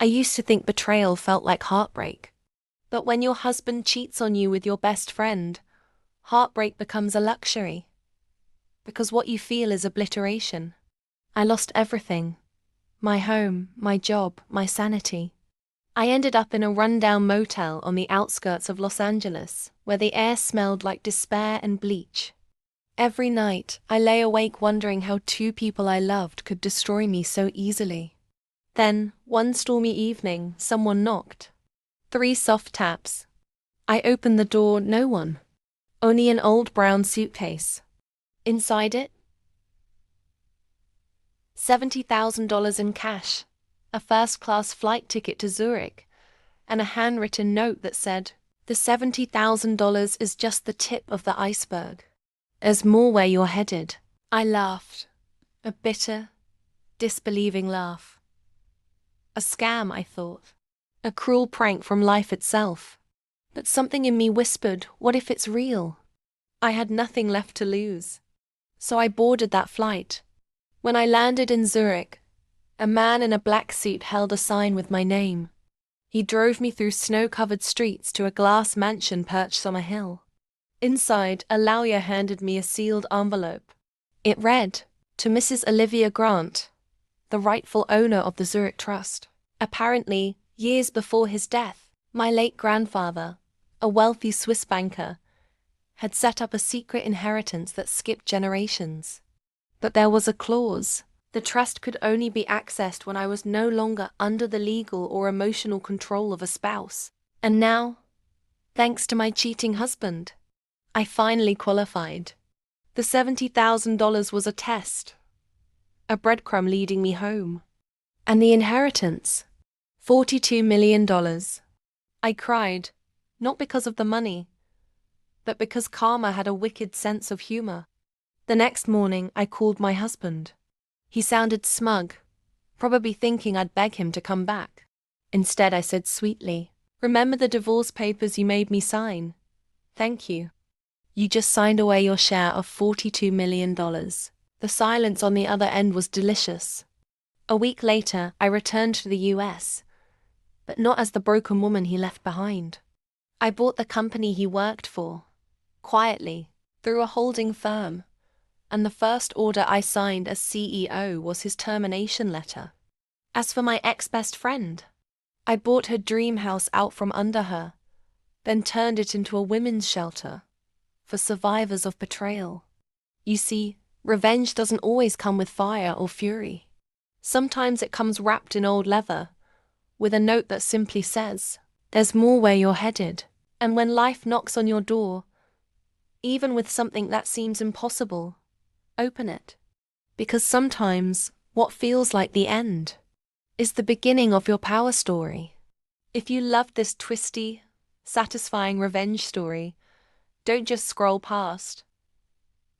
I used to think betrayal felt like heartbreak. But when your husband cheats on you with your best friend, heartbreak becomes a luxury. Because what you feel is obliteration. I lost everything. My home, my job, my sanity. I ended up in a rundown motel on the outskirts of Los Angeles, where the air smelled like despair and bleach. Every night, I lay awake wondering how two people I loved could destroy me so easily. Then, one stormy evening, someone knocked. 3 soft taps. I opened the door, no one. Only an old brown suitcase. Inside it, $70,000 in cash, a first-class flight ticket to Zurich, and a handwritten note that said, "The $70,000 is just the tip of the iceberg. There's more where you're headed." I laughed. A bitter, disbelieving laugh. A scam, I thought. A cruel prank from life itself. But something in me whispered, what if it's real? I had nothing left to lose. So I boarded that flight. When I landed in Zurich, a man in a black suit held a sign with my name. He drove me through snow-covered streets to a glass mansion perched on a hill. Inside, a lawyer handed me a sealed envelope. It read, "To Mrs. Olivia Grant, the rightful owner of the Zurich Trust." Apparently, years before his death, my late grandfather, a wealthy Swiss banker, had set up a secret inheritance that skipped generations. But there was a clause. The trust could only be accessed when I was no longer under the legal or emotional control of a spouse. And now, thanks to my cheating husband, I finally qualified. The $70,000 was a test, a breadcrumb leading me home. And the inheritance, $42 million. I cried, not because of the money, but because karma had a wicked sense of humor. The next morning, I called my husband. He sounded smug, probably thinking I'd beg him to come back. Instead, I said sweetly, "Remember the divorce papers you made me sign? Thank you. You just signed away your share of $42 million. The silence on the other end was delicious. A week later, I returned to the US, but not as the broken woman he left behind. I bought the company he worked for, quietly, through a holding firm, and the first order I signed as CEO was his termination letter. As for my ex-best friend, I bought her dream house out from under her, then turned it into a women's shelter for survivors of betrayal. You see, revenge doesn't always come with fire or fury. Sometimes it comes wrapped in old leather, with a note that simply says, "There's more where you're headed." And when life knocks on your door, even with something that seems impossible, open it. Because sometimes what feels like the end is the beginning of your power story. If you loved this twisty, satisfying revenge story, don't just scroll past.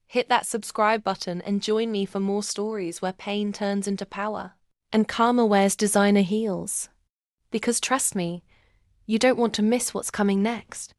Hit that subscribe button and join me for more stories where pain turns into power and karma wears designer heels. Because trust me, you don't want to miss what's coming next.